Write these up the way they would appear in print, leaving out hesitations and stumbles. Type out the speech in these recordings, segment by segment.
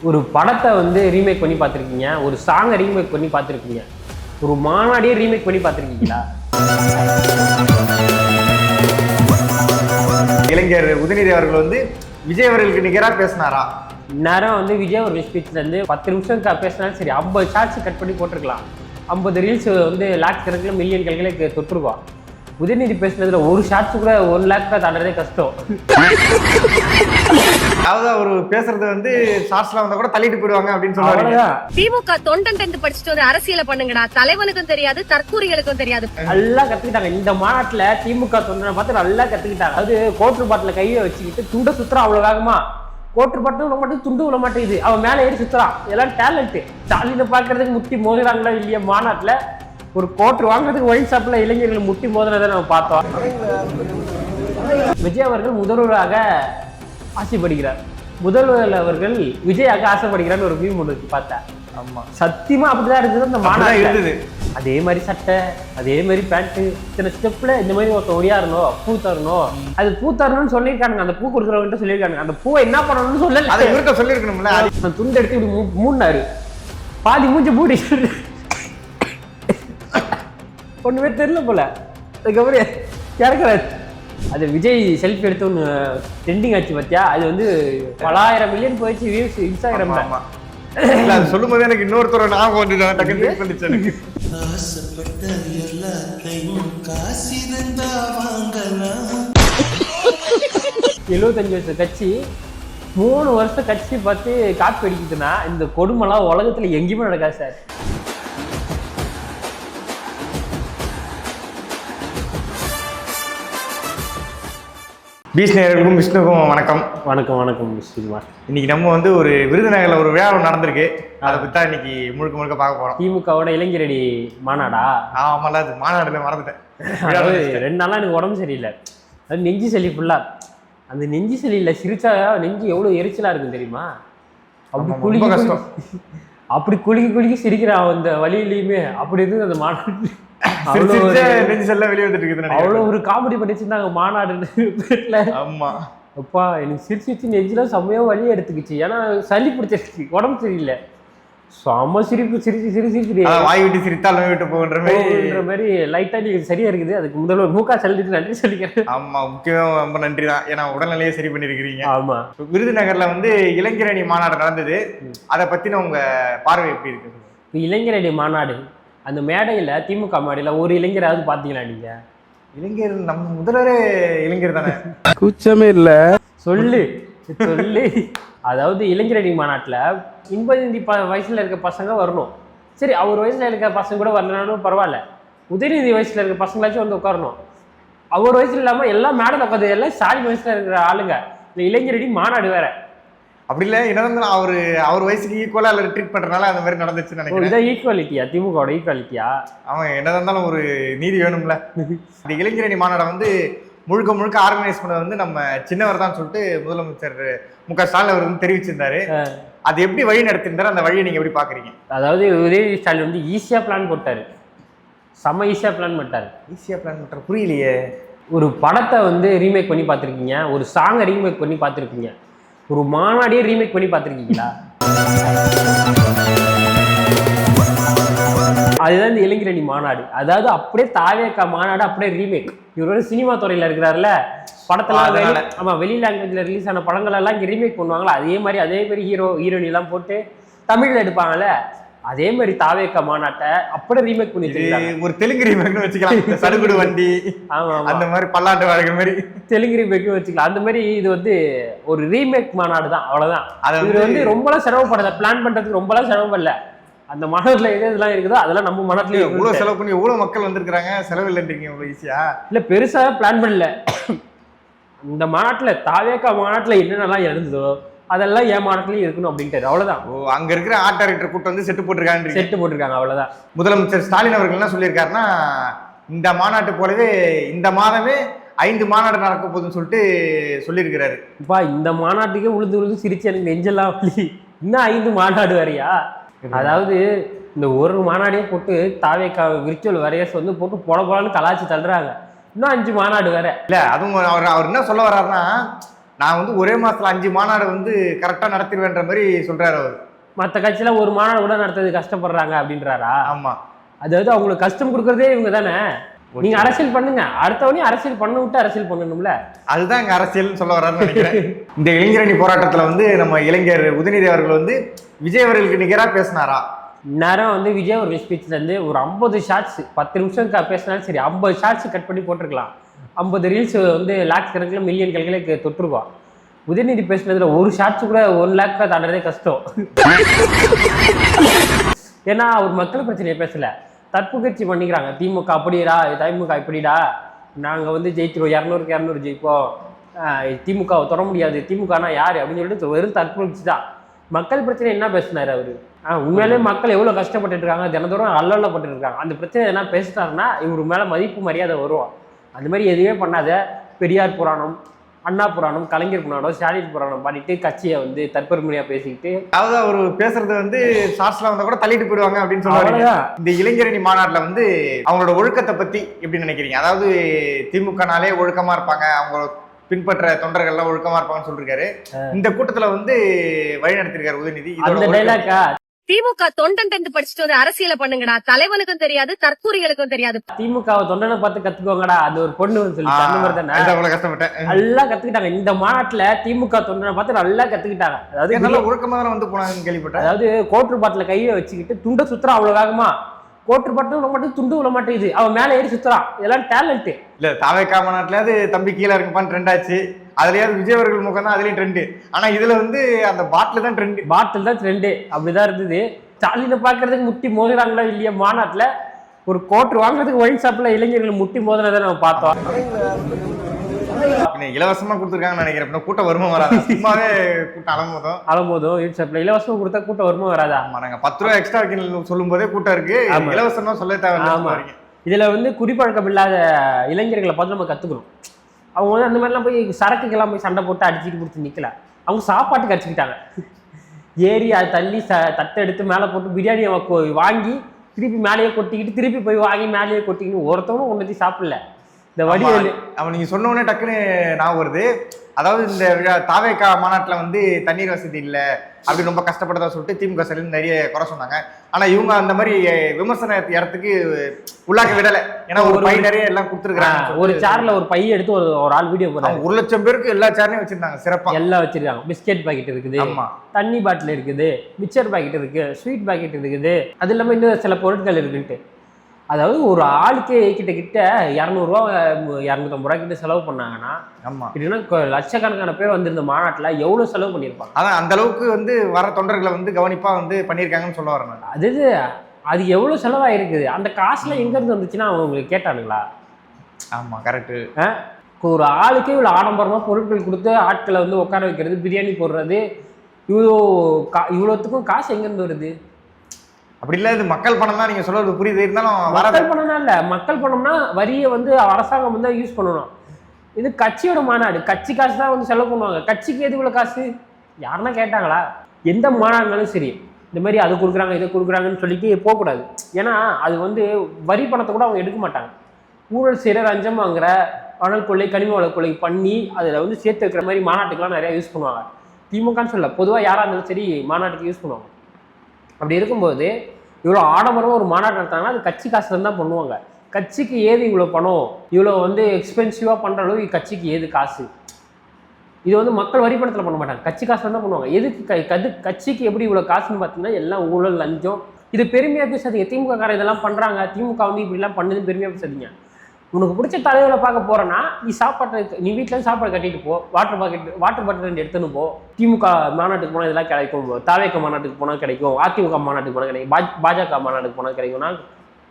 ஒரு படத்தை வந்து ரீமேக் பண்ணி பார்த்துருக்கீங்க, ஒரு சாங்கை ரீமேக் பண்ணி பார்த்துருக்கீங்க, ஒரு மாநாடியே ரீமேக் பண்ணி பார்த்துருக்கீங்களா? இளைஞர் உதயநிதி அவர்கள் வந்து விஜய் அவர்களுக்கு நிகராக பேசினாரா? இந்நேரம் வந்து விஜய் ஒரு ஸ்பீச்லேருந்து 10 நிமிஷம் பேசினாலும் சரி 50 ஷார்ட்ஸ் கட் பண்ணி போட்டிருக்கலாம். 50 ரீல்ஸ் வந்து லேக்ஸ் கணக்கில் மில்லியன் கணக்கில் தொற்றுருவான். உதயநிதி பேசுனதுல ஒரு ஷார்ட்ஸ் கூட 1 லேக் தாண்டதே கஷ்டம். அதாவது அவர் பேசுறது வந்து ஷார்ட்ஸ்ல வந்தா கூட தள்ளிட்டு போயிடுவாங்க அப்படின்னு சொல்லுவாங்க. திமுக தொண்டன் படிச்சுட்டு ஒரு அரசியல பண்ணுங்கடா, தலைவனுக்கும் தெரியாது தற்கூரிகளுக்கும் தெரியாது. நல்லா கத்துக்கிட்டாங்க இந்த மாநாட்டுல. திமுக தொண்டனை பார்த்து நல்லா கத்துக்கிட்டாங்க. அது கோட்ரு பாட்டில கையை வச்சுக்கிட்டு துண்டை சுத்துறான் அவ்வளவு வேகமா. கோட்ரு பாட்டு விட மாட்டேன், துண்டு விட மாட்டேங்குது, அவன் மேல ஏறி சுத்துறான். எல்லாம் டேலண்ட். ஸ்டாலினை பாக்குறதுக்கு முட்டி மோதுறாங்களா இல்லையா? மாநாட்டுல ஒரு கோட்ரு வாங்குறதுக்கு ஒயின் ஷாப்ல இளைஞர்கள் முட்டி மோதினதை நம்ம பார்த்தோம். விஜய் அவர்கள் முதல்வராக ஆசைப்படுகிறார். முதல்வர் அவர்கள் விஜயாக ஆசைப்படுகிறான்னு ஒரு மீம் ஒன்று பார்த்தேன். ஆமா, சத்தியமா அப்படிதான் இருந்தது அந்த மாநாடு இருந்தது. அதே மாதிரி சட்டை, அதே மாதிரி பேண்ட், இத்தனை ஸ்டெப்ல இந்த மாதிரி ஒருத்தர் ஒடியாரணும், பூ தரணும். அது பூ தரணும்னு சொல்லியிருக்காங்க. அந்த பூ கொடுக்குறவங்க சொல்லியிருக்காங்க. அந்த பூவை என்ன பண்ணணும்னு சொல்லல, அதை இவர்கிட்ட சொல்லியிருக்கணும்ல. அந்த துண்டு எடுத்து இப்படி மூடினாரு. பாதி மூஞ்சி மூடி ஒண்ணுமே தெரியல போல. அதுக்கப்புறம் இறக்குறாரு. அது விஜய் செல்ஃபி எடுத்து ஒன்று ட்ரெண்டிங் ஆச்சு பார்த்தியா? அது வந்து பலாயிரம் மில்லியன் போயிடுச்சு வியூஸ் இன்ஸ்டாகிராம்ல. அது சொல்லும் போது எனக்கு இன்னொருத்தர் ஞாபகம் வந்துட்டாங்க. டக்குனு திங்க் பண்ணிச்சு எனக்கு. 75 வருஷம் கட்சி 3 வருஷம் கட்சி பார்த்து காப்பி அடிக்குதுன்னா இந்த கொடுமைலாம் உலகத்துல எங்கேயுமே நடக்காது சார். பீச் நேயர்களுக்கும் விஷ்ணுக்கும் வணக்கம். வணக்கம் வணக்கம் விஷ்ணுகுமார். இன்னைக்கு நம்ம வந்து ஒரு விருதுநகர்ல ஒரு விழா நடந்திருக்கு. அதை பத்தி தான் இன்னைக்கு முழுக்க முழுக்க பார்க்க போறோம். திமுகவோட இளைஞரடி மாநாடா? ஆமால, அது மாநாடுல மறந்துட்டேன். 2 நாளா எனக்கு உடம்பு சரியில்லை. அது நெஞ்சு சளி ஃபுல்லா. அந்த நெஞ்சு சளியில சிரிச்சா நெஞ்சு எவ்வளவு எரிச்சலா இருக்கும் தெரியுமா? அப்படி குளிக்க கஷ்டம். அப்படி குளிக்க சிரிக்கிறான் அந்த வழியிலையுமே. அப்படி இருந்து அந்த மாநாடு அவ்வளவு ஒரு காமெடி பண்ணி வச்சிருந்தாங்க மாநாடு. ஆமா அப்பா எனக்கு சிரிச்சு நெஞ்சில செம்மையா வலி எடுத்துக்கிச்சு. ஏன்னா சளி பிடிச்சிருச்சு, உடம்பு சரியில்லை. செம்ம சிரிப்பு, சிரிச்சு வாய் விட்டு சிரித்தாலும் விட்டு போகின்ற மாதிரி லைட்டா நீங்க சரியா இருக்குது. அதுக்கு முதல்வர் முக ஸ்டாலினுக்கு நன்றி சொல்லிக்கிறேன். ஆமா, முக்கியம் ரொம்ப நன்றி தான். ஏன்னா உடல்நிலையே சரி பண்ணிருக்கிறீங்க. ஆமா, விருதுநகர்ல வந்து இளைஞரணி மாநாடு நடந்தது. அதை பத்தின உங்க பார்வை எப்படி இருக்கு? இளைஞரணி மாநாடு அந்த மேடையில, திமுக மேடையில ஒரு இளைஞராவது பாத்தீங்களா நீங்க? இளைஞர் நம்ம முதல்வரே இளைஞர் தானே. கூச்சமே இல்ல சொல்லு. அதாவது இளைஞரணி மாநாட்டுல 85 வயசுல இருக்க பசங்க வரணும். சரி, அவர் வயசுல இருக்க பசங்க கூட வரலனாலும் பரவாயில்ல. உதயநிதி வயசுல இருக்க பசங்களாச்சும் வந்து உட்காரணும். அவர் வயசுல இல்லாம எல்லாம் மேடையில் உட்காந்து எல்லாம் ஸ்டாலின் வயசுல இருக்கிற ஆளுங்க. இந்த இளைஞரணி மாநாடு வேற. அப்படி இல்லை, என்ன அவர் வயசுக்கு ஈக்குவலா ட்ரீட் பண்றதுனால அந்த மாதிரி நடந்துச்சுன்னு நினைக்கிறேன். இதான் ஈக்குவாலிட்டியா? திமுகவோட ஈக்குவாலிட்டியா? அவன் என்ன இருந்தாலும் ஒரு நீதி வேணும்ல. இந்த இளைஞரணி மாநாடை வந்து முழுக்க ஆர்கனைஸ் பண்ணது வந்து நம்ம சின்னவர் தான் சொல்லிட்டு முதலமைச்சர் மு.க. ஸ்டாலின் அவர் வந்து தெரிவிச்சிருந்தாரு. அது எப்படி வழி நடத்திருந்தாரு, அந்த வழியை நீங்க எப்படி பாக்குறீங்க? அதாவது உதயநிதி ஸ்டாலின் வந்து ஈஸியா பிளான் போட்டாரு. செம்ம ஈஸியா பிளான் பண்ணிட்டாரு. ஈஸியா பிளான் பண்ற புரியலையே. ஒரு படத்தை வந்து ரீமேக் பண்ணி பார்த்துருக்கீங்க, ஒரு சாங்கை ரீமேக் பண்ணி பார்த்துருக்கீங்க, ஒரு மாநாடியே ரீமேக் பண்ணி பார்த்துருக்கீங்களா? அதுதான் இந்த இளைஞரணி மாநாடு. அதாவது அப்படியே தாவேகா மாநாடு அப்படியே ரீமேக். இவர் வந்து சினிமா துறையில இருக்கிறாருல, படத்தெல்லாம் ஆமா வெளி லாங்குவேஜ்ல ரிலீஸ் ஆன படங்கள் எல்லாம் இங்க ரீமேக் பண்ணுவாங்களா, அதே மாதிரி ஹீரோயினி எல்லாம் போட்டு தமிழ்ல எடுப்பாங்கல்ல, அதே மாதிரி தாவேகா மாநாட்டை அப்படியே ரீமேக் பண்ணி ஒரு தெலுங்கு ரீமேக்னு வச்சுக்கலாம். சடுகுடு வண்டி, ஆமா அந்த மாதிரி பல்லாண்டு வாழ்க்கை மாதிரி தெலுங்கு ரீமேக்கும் வச்சுக்கலாம். அந்த மாதிரி இது வந்து ஒரு ரீமேக் மாநாடு தான், அவ்வளவுதான். இது வந்து ரொம்பலாம் சிரமப்படல, பிளான் பண்றதுக்கு ரொம்பலாம் சிரமப்படல. அந்த மாநாட்டுல எதெல்லாம் இருக்குதோ அதெல்லாம் நம்ம மாநாட்டுல எவ்வளவு செலவு பண்ணி எவ்வளவு மக்கள் வந்திருக்காங்க, செலவு இல்லைன்றீங்க இவ்வளவு ஈஸியா? இல்ல பெருசா பிளான் பண்ணல. இந்த மாநாட்டுல தாவேகா மாநாட்டுல என்னென்னலாம் இருந்ததோ அதெல்லாம் என் மாநாட்டிலையும் இருக்கணும் அப்படின்ட்டு, அவ்வளவுதான். அங்க இருக்கிற ஆர்ட் டைரக்டர் கூட்டம் வந்து செட்டு போட்டிருக்காங்க, அவ்வளவுதான். முதலமைச்சர் ஸ்டாலின் அவர்கள் என்ன சொல்லியிருக்காருன்னா, இந்த மாநாட்டு போலவே இந்த மாதமே 5 மாநாடு நடக்க போகுதுன்னு சொல்லிட்டு சொல்லியிருக்கிறாரு. இப்பா இந்த மாநாட்டுக்கே உழுது சிரிச்சு எனக்கு நெஞ்செல்லாம் இன்னும் 5 மாநாடு வரையா? அதாவது இந்த ஒரு மாநாடே போட்டு தாவேகா விர்ச்சுவல் வரையஸ் வந்து போட்டு போலன்னு கலாச்சி தள்ளுறாங்க. இன்னும் 5 மாநாடு வேற. இல்ல அதுவும் அவர் என்ன சொல்ல வர்றாருன்னா, நான் வந்து ஒரே மாசத்துல 5 மாநாடு வந்து கரெக்டா நடத்திடுவேன்ற மாதிரி சொல்றாரு அவர். மற்ற கட்சியில ஒரு மாநாடு கூட நடத்துறது கஷ்டப்படுறாங்க அப்படின்றாரா? ஆமா. அதாவது அவங்களுக்கு கஷ்டம் கொடுக்கறதே இவங்க தானே. நீங்க அரசியல் பண்ணுங்க, அடுத்தவனையும் அரசியல் பண்ண விட்டு அரசியல் பண்ணணும்ல. அதுதான் இங்க அரசியல்னு சொல்ல வர்றாருன்னு நினைக்கிறேன். இந்த இளைஞரணி போராட்டத்துல வந்து நம்ம இளைஞர் உதயநிதி அவர்கள் வந்து விஜய் அவர்களுக்கு நிகரா பேசினாரா? நேரம் வந்து விஜய் ஒரு ஸ்பீச்ல இருந்து ஒரு 50 ஷார்ட்ஸ் 10 நிமிஷம் பேசினாலும் சரி 50 ஷார்ட்ஸ் கட் பண்ணி போட்டிருக்கலாம். 50 ரீல்ஸ் வந்து லேக்ஸ் கணக்கில் மில்லியன் கணக்கில் தொற்றுருக்கோம். உதயநிதி பேசினதுல ஒரு ஷார்ட்ஸ் கூட 1 லேக் தாண்டதே கஷ்டம். ஏன்னா அவர் மக்கள் பிரச்சனையை பேசல, தற்புகழ்ச்சி பண்ணிக்கிறாங்க. திமுக அப்படிடா, திமுக இப்படிடா, நாங்கள் வந்து ஜெயிச்சிருவோம், 200க்கு 200 ஜெயிப்போம், திமுகவை தொட முடியாது, திமுகனா யார் அப்படின்னு சொல்லிட்டு வெறும் தற்புகழ்ச்சி தான். மக்கள் பிரச்சனை என்ன பேசினாரு அவரு? உண்மையிலே மக்கள் எவ்வளோ கஷ்டப்பட்டு இருக்காங்க, தினந்தோறும் அல்லப்பட்டு இருக்காங்க. அந்த பிரச்சனை என்ன பேசிட்டாருன்னா இவர் மேலே மதிப்பு மரியாதை வரும். அந்த மாதிரி எதுவுமே பண்ணாத. பெரியார் புராணம், அண்ணா புராணம், கலைஞர் புராணம், ஸ்டாலின் புராணம் பாடிட்டு கட்சியை வந்து தற்பெருமையா பேசிக்கிட்டு, அதாவது அவர் பேசுறது வந்து ஷார்ட்ஸ்ல வந்தா கூட தள்ளிட்டு போயிடுவாங்க அப்படின்னு சொல்லுவாங்க. இந்த இளைஞரணி மாநாட்டில் வந்து அவங்களோட ஒழுக்கத்தை பத்தி எப்படி நினைக்கிறீங்க? அதாவது திமுகனாலே ஒழுக்கமா இருப்பாங்க, அவங்க பின்பற்ற தொண்டர்கள்லாம் ஒழுக்கமா இருப்பாங்கன்னு சொல்லிருக்காரு. இந்த கூட்டத்துல வந்து வழி நடத்திருக்காரு உதயநிதி. அந்த டைலாக்கா திமுக தொண்டன் படிச்சுட்டு வந்து அரசியல பண்ணுங்கடா, தலைவனுக்கும் தெரியாது தற்கூரிகளுக்கும் தெரியாது. திமுக தொண்டனை பார்த்து கத்துக்கோங்கடா, அது ஒரு பொண்ணு சொல்லி அந்த மாதிரி தானே கஷ்டப்பட்டேன். நல்லா கத்துக்கிட்டாங்க இந்த மாநாட்டுல. திமுக தொண்டனை பார்த்து நல்லா கத்துக்கிட்டாங்க. அதாவது நல்ல ஒழுக்கமா தான் வந்து போனாங்கன்னு கேள்விப்பட்டேன். அதாவது கோட்ரு பாட்டில கையை வச்சுக்கிட்டு துண்டை சுத்துறான் அவ்வளவு வேகமா. கோட்ரு பாட்டு விட மாட்டேன், துண்டு விட மாட்டேங்குது, அவன் மேல ஏறி சுத்துறான். இதெல்லாம் டேலண்ட் இல்ல. தாவேக்கா மாநாட்டிலாவது தம்பி கீழே இருக்குப்பான்னு ட்ரெண்ட் ஆச்சு. அதுலயாவது விஜய் அவர்கள் முகம் தான் அதுலயும் ட்ரெண்டு. ஆனா இதுல வந்து அந்த பாட்டில் தான் ட்ரெண்டு. பாட்டில் தான் ட்ரெண்டு. அப்படிதான் இருந்தது. ஸ்டாலினை பாக்குறதுக்கு முட்டி மோதுறாங்களா இல்லையா? மாநாட்டுல ஒரு கோட்ரு வாங்குறதுக்கு ஒயின் ஷாப்ல இளைஞர்கள் முட்டி மோதினதை நம்ம பார்த்தோம். இலவசமா கொடுத்துருக்காங்கன்னு நினைக்கிறேன். கூட்டம் வருமா வராது? சும்மாவே கூட்டம் அலம்போதும் ஒயின் ஷாப்ல இலவசமா கொடுத்தா கூட்டம் வருமா வராதா? நாங்க 10 ரூபாய் எக்ஸ்ட்ரா சொல்லும் போதே கூட்டம் இருக்கு. இலவசமா சொல்ல தேவை. இதுல வந்து குடிப்பழக்கம் இல்லாத இளைஞர்களை பார்த்து நம்ம கத்துக்கணும். அவங்க வந்து அந்த மாதிரிலாம் போய் சரக்குக்கெல்லாம் போய் சண்டை போட்டு அடிச்சுட்டு கொடுத்து நிற்கல. அவங்க சாப்பாட்டுக்கு அடிச்சுக்கிட்டாங்க. ஏறி அதை தள்ளி தட்டை எடுத்து மேலே போட்டு பிரியாணி வாங்கி திருப்பி மேலேயே கொட்டிக்கிட்டு திருப்பி போய் வாங்கி மேலேயே கொட்டிக்கிட்டு ஒருத்தவனும் ஒன்றத்தையும் சாப்பிடல. இந்த வடிவேலு அவன் நீங்க சொன்ன உடனே டக்குன்னு நான் வருது. அதாவது இந்த தாவேக்கா மாநாட்டில் வந்து தண்ணீர் வசதி இல்லை அப்படி ரொம்ப கஷ்டப்பட்டதா சொல்லிட்டு திமுக சைடுல நிறைய குறை சொன்னாங்க. ஆனா இவங்க அந்த மாதிரி விமர்சன இடத்துக்கு உள்ளாக்க விடலை. ஏன்னா ஒரு பை நிறைய எல்லாம் கொடுத்துருக்காங்க. ஒரு சேர்ல ஒரு பை எடுத்து ஒரு ஆள் வீடியோ போடுறாங்க. 1 லட்சம் பேருக்கு எல்லா சேர்லையும் வச்சிருந்தாங்க. சிறப்பா எல்லாம் வச்சிருக்காங்க. பிஸ்கெட் பாக்கெட் இருக்குது, தண்ணி பாட்டில் இருக்குது, மிக்சர் பாக்கெட் இருக்கு, ஸ்வீட் பாக்கெட் இருக்குது, அது இல்லாமல் இன்னும் சில பொருட்கள் இருக்குன்ட்டு. அதாவது ஒரு ஆளுக்கே கிட்ட 200 ரூபா 250 ரூபா கிட்ட செலவு பண்ணாங்கன்னா லட்சக்கணக்கான பேர் வந்து இந்த மாநாட்டில் எவ்வளவு செலவு பண்ணியிருப்பாங்க. அதான் அந்த அளவுக்கு வந்து வர தொண்டர்களை வந்து கவனிப்பா வந்து பண்ணியிருக்காங்கன்னு சொல்ல வரேன். அது எவ்வளவு செலவாயிருக்குது. அந்த காசுல எங்க இருந்து வந்துச்சுன்னா அவங்களுக்கு கேட்டானுங்களா? ஆமா, கரெக்டு. ஒரு ஆளுக்கே இவ்வளவு ஆடம்பரமா பொருட்கள் கொடுத்து ஆட்களை வந்து உட்கார வைக்கிறது, பிரியாணி போடுறது, இவ்வளோத்துக்கும் காசு எங்க இருந்து வருது? அப்படி இல்லை, இது மக்கள் பணம் தான். நீங்க சொல்றது புரியுது. இருந்தாலும் மக்கள் பணம்னா இல்லை, மக்கள் பணம்னா வரியை வந்து அரசாங்கம் வந்து யூஸ் பண்ணணும். இது கட்சியோட மாநாடு, கட்சி காசு தான் வந்து செலவு பண்ணுவாங்க. கட்சிக்கு எது இவ்வளோ காசு யாருன்னா கேட்டாங்களா? எந்த மாநாடுனாலும் சரி இந்த மாதிரி அது கொடுக்குறாங்க இதை கொடுக்குறாங்கன்னு சொல்லிட்டு போகக்கூடாது. ஏன்னா அது வந்து வரி பணத்தை கூட அவங்க எடுக்க மாட்டாங்க. ஊழல் செய்கிற, லஞ்சம் வாங்குற, மணல் கொள்ளை, கனிம வள கொள்ளை பண்ணி அதில் வந்து சேர்த்து வைக்கிற மாதிரி மாநாட்டுக்கெல்லாம் நிறையா யூஸ் பண்ணுவாங்க. திமுகன்னு சொல்ல, பொதுவாக யாராக இருந்தாலும் சரி மாநாட்டுக்கு யூஸ் பண்ணுவாங்க. அப்படி இருக்கும்போது இவ்வளோ ஆடம்பரமாக ஒரு மாநாடு நடத்தாங்கன்னா அது கட்சி காசுல தான் பண்ணுவாங்க. கட்சிக்கு ஏது இவ்வளோ பணம், இவ்வளோ வந்து எக்ஸ்பென்சிவாக பண்ணுற அளவு கட்சிக்கு ஏது காசு? இது வந்து மக்கள் வரி பணத்தில் பண்ண மாட்டாங்க, கட்சி காசுல தான் பண்ணுவாங்க. எதுக்கு கட்சிக்கு எப்படி இவ்வளோ காசுன்னு பார்த்தீங்கன்னா எல்லாம் ஊழல், லஞ்சம். இது பெருமையாக பேசாதீங்க. திமுக காரன் இதெல்லாம் பண்ணுறாங்க, திமுக வந்து இப்படிலாம் பண்ணுதுன்னு பெருமையாக பேசாதீங்க. உனக்கு பிடிச்ச தலைவரை பார்க்க போறேன்னா நீ வீட்டுல சாப்பாடு கட்டிட்டு போ, வாட்டர் பாட்டில் 2 எடுத்துன்னு போ. திமுக மாநாட்டுக்கு போனால் இதெல்லாம் கிடைக்கும், தாவேக்க மாநாட்டுக்கு போனால் கிடைக்கும், அதிமுக மாநாட்டுக்கு போனால் கிடைக்கும், பாஜக மாநாட்டுக்கு போனால் கிடைக்கும்னா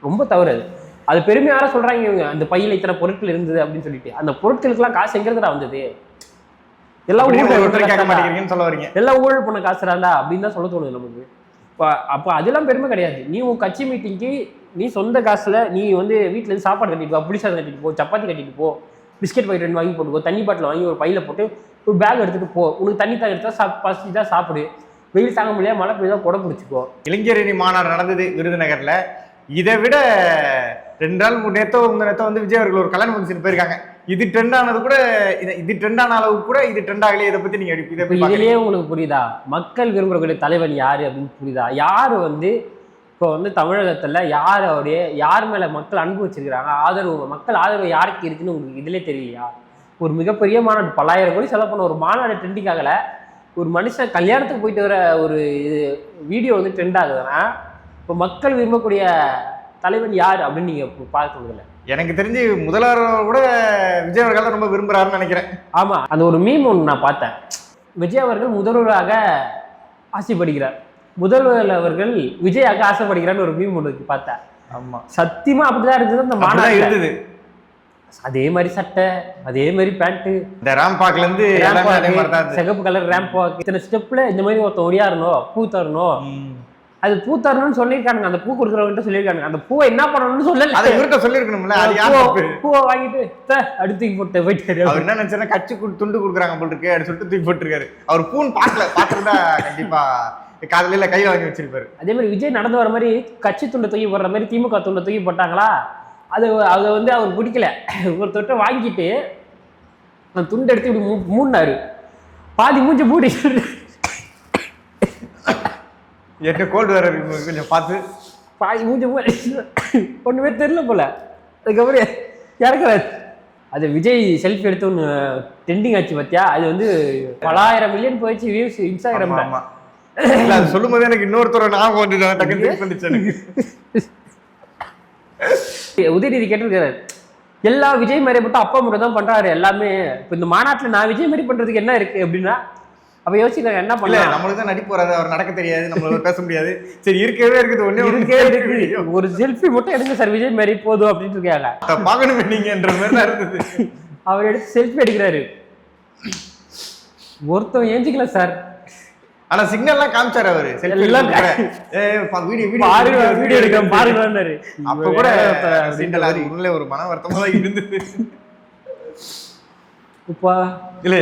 ரொம்ப தவறு. அது பெருமையார சொல்றாங்க இவங்க. அந்த பையில இத்தனை பொருட்கள் இருந்தது அப்படின்னு சொல்லிட்டு அந்த பொருட்களுக்கெல்லாம் காசு எங்கிறதுடா வந்தது? எல்லாம் ஊழல் பண்ண காசுறாண்டா அப்படின்னு தான் சொல்ல தோணுது நமக்கு. அப்போ அதெல்லாம் பெருமை கிடையாது. நீ உன் கட்சி மீட்டிங்க்கு நீ சொந்த காசுல நீ வந்து வீட்டுல இருந்து சாப்பாடு கட்டிட்டு போ, புளிசாதம் கட்டிட்டு போ, சப்பாத்தி கட்டிட்டு போ, பிஸ்கெட் பாக்கெட் 2 வாங்கி போட்டுக்கோ, தண்ணி பாட்டில் வாங்கி ஒரு பையில போட்டு ஒரு பேக் எடுத்துட்டு போ. உனக்கு தண்ணி தான் எடுத்தா பசிதான் சாப்பிடு, வெயில் தாங்க முடியாது, மழை பெய்தா கொடை பிடிச்சிக்கோ. இளைஞரணி மாநாடு நடந்தது விருதுநகர்ல. இதை விட 2 நாள் நேத்தோ வந்து விஜய் அவர்கள் ஒரு கல்யாண ஃபங்க்ஷன் போயிருக்காங்க. இது ட்ரெண்ட் ஆனது கூட இது ட்ரெண்ட் ஆன அளவுக்கு கூட இது ட்ரெண்ட் ஆகலையே. இதை பத்தி நீங்க இதை இப்போ இதுலயே உங்களுக்கு புரியுதா மக்கள் விரும்பக்கூடிய தலைவன் யாரு அப்படின்னு புரியுதா? யாரு வந்து இப்போ வந்து தமிழகத்துல யார் மேல மக்கள் அன்பு வச்சிருக்கிறாங்க, மக்கள் ஆதரவு யாருக்கு இருக்குன்னு உங்களுக்கு இதுலயே தெரியலையா? ஒரு மிகப்பெரிய மாநாடு, 10,000 கோடி செலவு பண்ண ஒரு மாநாடு ட்ரெண்டிங் ஆகல. ஒரு மனுஷன் கல்யாணத்துக்கு போயிட்டு வர ஒரு வீடியோ வந்து ட்ரெண்ட் ஆகுதுன்னா இப்போ மக்கள் விரும்பக்கூடிய தலைவன் யார் அப்படின்னு நீங்க பார்க்கறதில்ல. எனக்கு தெரிஞ்சு முதல்வர் கூட விஜய் அவர்கள் தான் ரொம்ப விரும்புறாருன்னு நினைக்கிறேன். ஆமா, அந்த ஒரு மீம் ஒன்று நான் பார்த்தேன். விஜய் அவர்கள் முதல்வராக ஆசைப்படுகிறார், முதல்வர் அவர்கள் விஜயாக ஆசைப்படுகிறார்னு ஒரு மீம் ஒன்று பார்த்தேன். ஆமா, சத்தியமா அப்படிதான் இருந்தது அந்த மாநாடு இருந்தது. அதே மாதிரி சட்டை, அதே மாதிரி பேண்ட், இந்த ரேம்ப் வாக்ல இருந்து சிகப்பு கலர் ரேம்ப் வாக், இத்தனை ஸ்டெப்ல இந்த மாதிரி ஒருத்தன் ஒடியாரணும், பூ தரணும். அது பூ தரணும்னு சொல்லியிருக்கானுங்க, அந்த பூ கொடுக்குறவங்க சொல்லியிருக்காங்க. அந்த பூவை என்ன பண்ணணும்னு சொல்லல, அதை இவர்கிட்ட சொல்லியிருக்கணும்ல. பூவை வாங்கிட்டு அடுத்து தூக்கி போட்டு போயிட்டு அவர் என்ன நினைச்சா கட்சி துண்டு கொடுக்குறாங்க போல் இருக்கு அப்படின்னு சொல்லிட்டு தூக்கி போட்டுருக்காரு. அவர் பூன்னு பார்த்துருந்தா கண்டிப்பா காலையில கையில வாங்கி வச்சிருப்பாரு. அதே மாதிரி விஜய் நடந்து வர மாதிரி கட்சி துண்டை தூக்கி போடுற மாதிரி திமுக துண்டை தூக்கி போட்டாங்களா, அதை வந்து அவர் பிடிக்கல. ஒரு தொட்டை வாங்கிட்டு அந்த துண்டை எடுத்து இப்படி மூடினாரு, பாதி மூஞ்சி மூடி. என்ன கோல்டு வேற கொஞ்சம் பார்த்து பாதி மூஞ்சி மூடி ஒண்ணுமே தெரியல போல. அதுக்கப்புறம் இறக்குறாரு. அது விஜய் செல்ஃபி எடுத்து ஒன்று ட்ரெண்டிங் ஆச்சு பார்த்தியா? அது வந்து 10,000 மில்லியன் போயிடுச்சு வியூஸ் இன்ஸ்டாகிராம்ல. அது சொல்லும் போது எனக்கு இன்னொருத்தர் ஞாபகம் வந்துச்சு, டக்குன்னு வந்துச்சு எனக்கு. உதயநிதி கேட்டிருக்காரு, எல்லா விஜய் மாதிரி மட்டும் அப்பா மட்டும் தான் பண்றாரு எல்லாமே. இப்போ இந்த மாநாட்டில் நான் விஜய் மாதிரி பண்றதுக்கு என்ன இருக்கு அப்படின்னா, அப்ப யோசிக்கிறாங்க என்ன பண்ணல. நம்மளுக்கு தான் நடிப்பு வராது, அவர் நடக்க தெரியாது, நம்மளால பேச முடியாது. சரி இருக்கவே இருக்குது, ஒண்ணே இருக்கு, ஒரு செல்ஃபி மட்டும் எடுங்க சார் விஜய் மாதிரி போதும் அப்படின்னு இருக்காங்க. பார்க்கணுமே நீங்கன்ற மாதிரி தான் இருந்தது. அவர் எடுத்து செல்ஃபி எடுக்கிறாரு, ஒருத்தவன் ஏஞ்சிக்கல சார். ஆனா சிக்னல்லாம் காமிச்சாரு அவரு, வீடியோ எடுக்கிறேன் பாருங்கன்னாரு. அப்ப கூட உள்ள ஒரு மன வருத்தமா தான் இருந்தது. இல்ல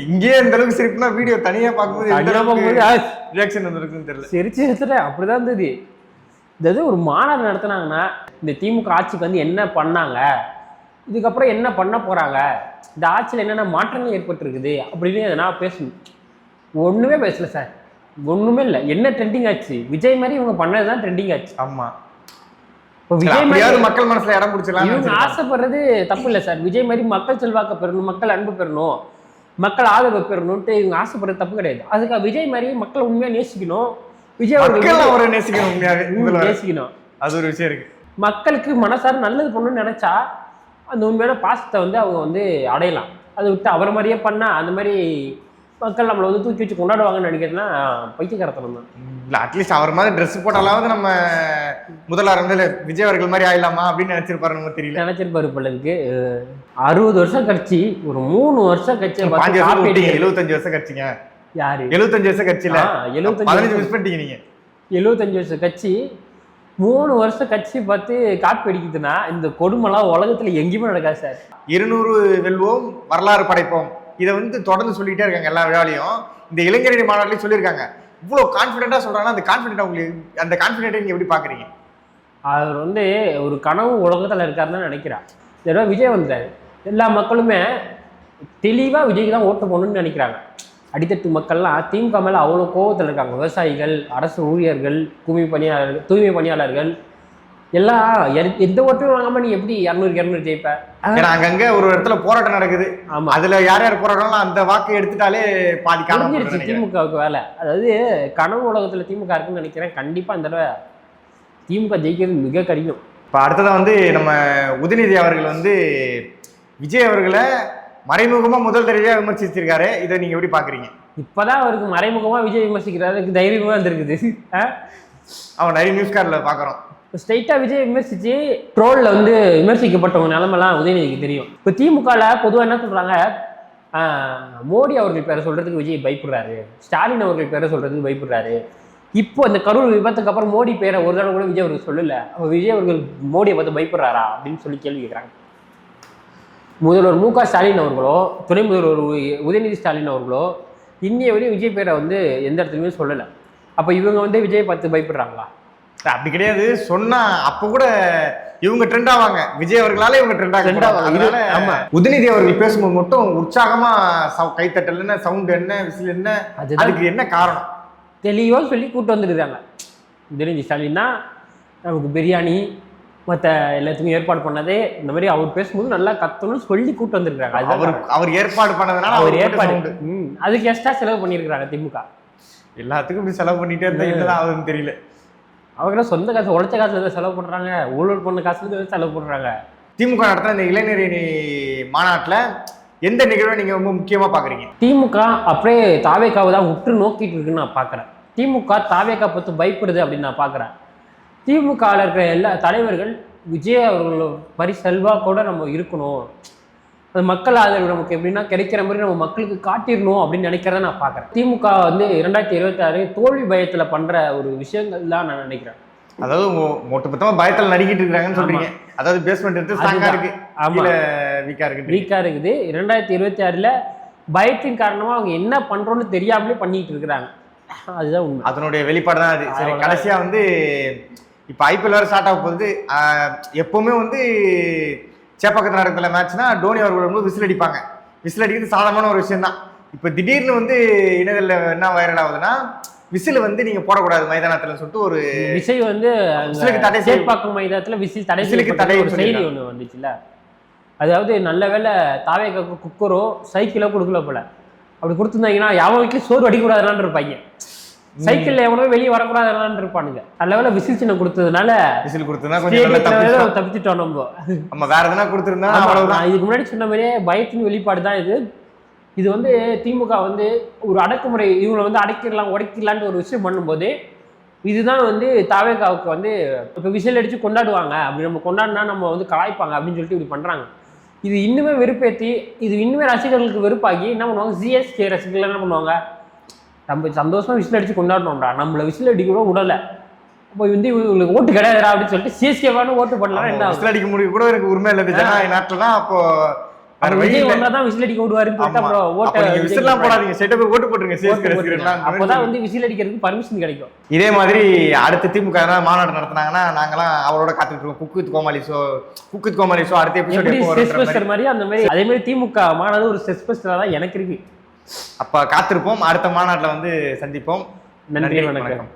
இங்கேயே இந்த அளவுக்கு சிரிப்புனா வீடியோ தனியா பார்க்கும்போது ரியாக்ஷன் வந்திருக்குன்னு தெரியல. சிரிச்சு எடுத்துட்டேன், அப்படிதான் இருந்தது. இந்த ஒரு மாநாடு நடத்தினாங்கன்னா இந்த திமுக ஆட்சிக்கு வந்து என்ன பண்ணாங்க, இதுக்கப்புறம் என்ன பண்ண போறாங்க, இந்த ஆட்சியில் என்னென்ன மாற்றங்கள் ஏற்பட்டிருக்குது அப்படின்னு எதனா பேசணும். ஒண்ணுமே பேசல சார், ஒண்ணுமே இல்லை. என்ன ட்ரெண்டிங் ஆச்சு? விஜய் மாதிரி இவங்க பண்ணதுதான் ட்ரெண்டிங் ஆச்சு. ஆமா, இப்போ விஜய் மாதிரி மக்கள் மனசுல இடம் பிடிச்சலாம் இவங்க ஆசைப்படுறது தப்பு இல்லை சார். விஜய் மாதிரி மக்கள் செல்வாக்க பெறணும், மக்கள் அன்பு பெறணும், மக்கள் ஆதரவு பெறணும்ட்டு இவங்க ஆசைப்படுறது தப்பு கிடையாது. அதுக்காக விஜய் மாதிரி மக்கள் உண்மையா நேசிக்கணும், விஜய் அவரை நேசிக்கணும், நேசிக்கணும். அது ஒரு விஷயம் இருக்கு. மக்களுக்கு மனசார நல்லது பண்ணணும்னு நினைச்சா அந்த உண்மையான பாசத்தை வந்து அவங்க வந்து அடையலாம். அதை விட்டு அவரை மாதிரியே பண்ணா அந்த மாதிரி மக்கள் நம்மளை வந்து தூக்கி வச்சு கொண்டாடுவாங்கன்னு நினைக்கிறதுனா பைத்தியக்காரத்தனம் தான். இல்லை அட்லீஸ்ட் அவர் மாதிரி ட்ரெஸ் போட்டாலாவது நம்ம முதல்வர் வந்து விஜய் அவர்கள் மாதிரி ஆயிடலாமா அப்படின்னு நினைச்சிருப்பாரு, நம்ம தெரியல. நினைச்சிருப்பாரு பிள்ளைக்கு. 60 வருஷம் கட்சி, ஒரு 3 வருஷம் கட்சி, 75 வருஷம் கட்சிங்க. யாரு 75 வருஷம் கட்சியில 15 மிஸ் பண்ணிட்டீங்க நீங்க. 75 வருஷம் கட்சி 3 வருஷம் கட்சி பார்த்து காப்பி அடிக்குதுன்னா இந்த கொடுமைலாம் உலகத்துல எங்கேயுமே நடக்காது சார். 200 வெல்வோம், வரலாறு படைப்போம், இதை வந்து தொடர்ந்து சொல்லிட்டே இருக்காங்க எல்லா விழாலையும். இந்த இளைஞரணி மாநாட்டிலையும் சொல்லியிருக்காங்க. இவ்வளவு கான்ஃபிடென்ட்டா சொல்றாங்கன்னா அந்த கான்ஃபிடென்ட் உங்களுக்கு அந்த கான்ஃபிடென்ட்டை நீங்க எப்படி பாக்குறீங்க? அவர் வந்து ஒரு கனவு உலகத்துல இருக்காருன்னு நினைக்கிறார். இதோட விஜய் வந்தார், எல்லா மக்களுமே தெளிவா விஜய்க்கு தான் ஓட்டு போடணும்னு நினைக்கிறாங்க. அடித்தட்டு மக்கள்லாம் திமுக மேல அவ்வளோ கோபத்தில் இருக்காங்க. விவசாயிகள், அரசு ஊழியர்கள், தூய்மை பணியாளர்கள் எல்லாம் எந்த ஓட்டும் வாங்காம நீ எப்படி 200 ஜெயிப்ப? ஏன்னா அங்கங்க ஒரு இடத்துல போராட்டம் நடக்குது. ஆமா, அதுல யார் யார் போராட்டம் அந்த வாக்கு எடுத்துட்டாலே பாதி காமிச்சிருச்சு திமுகவுக்கு வேலை. அதாவது கனவு உலகத்துல திமுக இருக்குன்னு நினைக்கிறேன். கண்டிப்பா இந்த தடவை திமுக ஜெயிக்கிறது மிக கடினம். இப்போ அடுத்ததான் வந்து நம்ம உதயநிதி அவர்கள் வந்து விஜய் அவர்களை மறைமுகமா முதல் தடவையா விமர்சிச்சிருக்காரு. இதை நீங்க எப்படி பாக்குறீங்க? இப்பதான் அவருக்கு மறைமுகமா விஜய் விமர்சிக்கிறாரு, தைரியமா வந்திருக்குது. அவன் நிறைய நியூஸ் கார்டில் பாக்குறோம். ஸ்ட்ரைட்டா விஜய் விமர்சிச்சு ட்ரோல்ல வந்து விமர்சிக்கப்பட்டவங்க நிலைமெல்லாம் உதயநிதிக்கு தெரியும். இப்போ திமுகல பொதுவாக என்ன சொல்றாங்க, மோடி அவர்கள் பேரை சொல்றதுக்கு விஜய் பயப்படுறாரு, ஸ்டாலின் அவர்கள் பேரை சொல்றதுக்கு பயப்படுறாரு. இப்போ இந்த கரூர் விபத்துக்கு அப்புறம் மோடி பேரை ஒரு தடவை கூட விஜய் அவர்கள் சொல்லல. அப்போ விஜய் அவர்கள் மோடியை பார்த்து பயப்படுறாரா அப்படின்னு சொல்லி கேள்வி கேட்குறாங்க. முதல்வர் மு க ஸ்டாலின் அவர்களோ, துணை முதல்வர் உதயநிதி ஸ்டாலின் அவர்களோ இன்னைய வரையும் விஜய் பேரை வந்து எந்த இடத்துலையுமே சொல்லலை. அப்போ இவங்க வந்து விஜய் பார்த்து பயப்படுறாங்களா? அப்படி கிடையாது, சொன்னா அப்ப கூட இவங்க ட்ரெண்ட் ஆவாங்க, விஜய் அவர்களால இவங்க ட்ரெண்ட் ஆவாங்க. ஆமா, உதயநிதி அவர்கள் பேசும்போது மட்டும் உற்சாகமா கைத்தட்டல் என்ன, சவுண்ட் என்ன, விசில் என்ன, அதுக்கு என்ன காரணம் தெளிவா சொல்லி கூட்டு வந்துருக்காங்க. உதயநிதி ஸ்டாலின்னா நமக்கு பிரியாணி மற்ற எல்லாத்துக்கும் ஏற்பாடு பண்ணதே இந்த மாதிரி அவர் பேசும்போது நல்லா கத்தணும்னு சொல்லி கூட்டு வந்திருக்காங்க. அவர் ஏற்பாடு பண்ணதுனால அவர் ஏற்பாடு அதுக்கு எக்ஸ்ட்ரா செலவு பண்ணியிருக்காங்க திமுக. எல்லாத்துக்கும் இப்படி செலவு பண்ணிட்டே இருந்தா என்னதான் ஆகுதுன்னு தெரியல. அவங்க சொந்த காசு, உழைச்ச காசுல தான் செலவு பண்றாங்க, ஊழல் பண்ண காசுல செலவு பண்றாங்க. திமுக நடத்துற இந்த இளைஞரணி மாநாட்டுல எந்த நிகழ்வை நீங்க ரொம்ப முக்கியமா பாக்குறீங்க? திமுக அப்படியே தாவேக்காவை தான் உற்று நோக்கிட்டு இருக்குன்னு நான் பாக்குறேன். திமுக தாவேக்கா பத்து பயப்படுது அப்படின்னு நான் பாக்குறேன். திமுகவில் இருக்கிற எல்லா தலைவர்கள் விஜய் அவர்களோட மாதிரி செல்வாக்கோட நம்ம இருக்கணும், அது மக்கள் ஆதரவு நமக்கு எப்படின்னா கிடைக்கிற மாதிரி நம்ம மக்களுக்கு காட்டிடணும் அப்படின்னு நினைக்கிறத நான் பார்க்குறேன். திமுக வந்து 2026 தோல்வி பயத்தில் பண்ணுற ஒரு விஷயங்கள் தான் நான் நினைக்கிறேன். அதாவது மொத்தமாக பயத்தில் நடிக்கிட்டு இருக்கிறாங்கன்னு சொல்றீங்க. அதாவது பேஸ்மெண்ட் எடுத்து ஸ்ட்ராங்கா இருக்கு, ஆமா வீக்கா இருக்குது. 2026 பயத்தின் காரணமாக அவங்க என்ன பண்றோன்னு தெரியாமலே பண்ணிட்டு இருக்கிறாங்க. அதுதான் உண்மை, அதனுடைய வெளிப்பாடு தான் அது. சரி, கடைசியா வந்து இப்போ ஐபிஎல் வேறு ஸ்டார்ட் ஆக போகுது. எப்பவுமே வந்து சேப்பாக்கத்தில் நடக்கிற மேட்ச்னா டோனி அவர்கள் வந்து விசில் அடிப்பாங்க. விசில் அடிக்கிறது சாதாரணமான ஒரு விஷயம் தான். இப்போ திடீர்னு வந்து இணையதளத்தில் என்ன வைரல் ஆகுதுன்னா, விசில் வந்து நீங்க போடக்கூடாது மைதானத்துல சொல்லிட்டு ஒரு விசில் வந்து சேப்பாக்கம் மைதானத்துல விசில் தடை ஒரு செய்தி ஒன்று வந்துச்சுல்ல. அதாவது நல்ல வேலை தாவேக்காக்கு குக்கரோ சைக்கிளோ கொடுக்கல போல. அப்படி கொடுத்துருந்தாங்கன்னா எவன் வீட்லயும் சோறு அடிக்கூடாதுன்னு இருப்பாங்க, சைக்கிள்ல எவனோ வெளியே வரக்கூடாதுன்னு இருப்பானுங்க. நல்ல வேலை விசில் சின்ன கொடுத்ததுனால விசில் கொடுத்தா கொஞ்சம் தப்பிச்சிட்டோம். நம்ம வேற எதனா கொடுத்துருந்தா இதுக்கு முன்னாடி சொன்ன மாதிரியே பயத்தின் வெளிப்பாடு தான் இது. இது வந்து திமுக வந்து ஒரு அடக்குமுறை, இவங்களை வந்து அடைக்கிடலாம் உடைக்கலான்ட்டு ஒரு விஷயம் பண்ணும்போது இதுதான் வந்து தாவேக்காவுக்கு வந்து இப்போ விசில் அடித்து கொண்டாடுவாங்க. அப்படி நம்ம கொண்டாடினா நம்ம வந்து கலாய்ப்பாங்க அப்படின்னு சொல்லிட்டு இப்படி பண்ணுறாங்க. இது இன்னுமே வெறுப்பேற்றி, இது இன்னுமே ரசிகர்களுக்கு வெறுப்பாகி என்ன பண்ணுவாங்க, சிஎஸ்கே ரசிகர்கள் என்ன பண்ணுவாங்க, நம்ம சந்தோஷமாக விசில் அடித்து கொண்டாடணும்டா, நம்மளை விசில் அடிக்க விடலை, அப்போ வந்து இவங்களுக்கு ஓட்டு கிடையாதுடா அப்படின்னு சொல்லிட்டு சிஎஸ்கேவானு ஓட்டு பண்ணலாம். என்ன விசில் அடிக்க முடிய கூட எனக்கு உரிமை இல்லை ஜனநாயக நாட்டில் தான். அப்போ விசில் அடிக்க விடுவாருன்னு அப்பதான் வந்து விசில் அடிக்கிறதுக்கு பர்மிஷன் கிடைக்கும். இதே மாதிரி அடுத்த திமுக மாநாடு நடத்தினாங்கன்னா நாங்களாம் அவரோட காத்துட்டு இருக்கோம். குக் வித் கோமாளி ஷோ அடுத்த எபிசோட் மாதிரி அந்த மாதிரி அதே மாதிரி திமுக மாநாடு ஒரு ஸ்ட்ரெஸ் பஸ்டரா தான் எனக்கு இருக்கு. அப்ப காத்திருப்போம். அடுத்த மாநாட்டுல வந்து சந்திப்போம். நன்றி, வணக்கம்.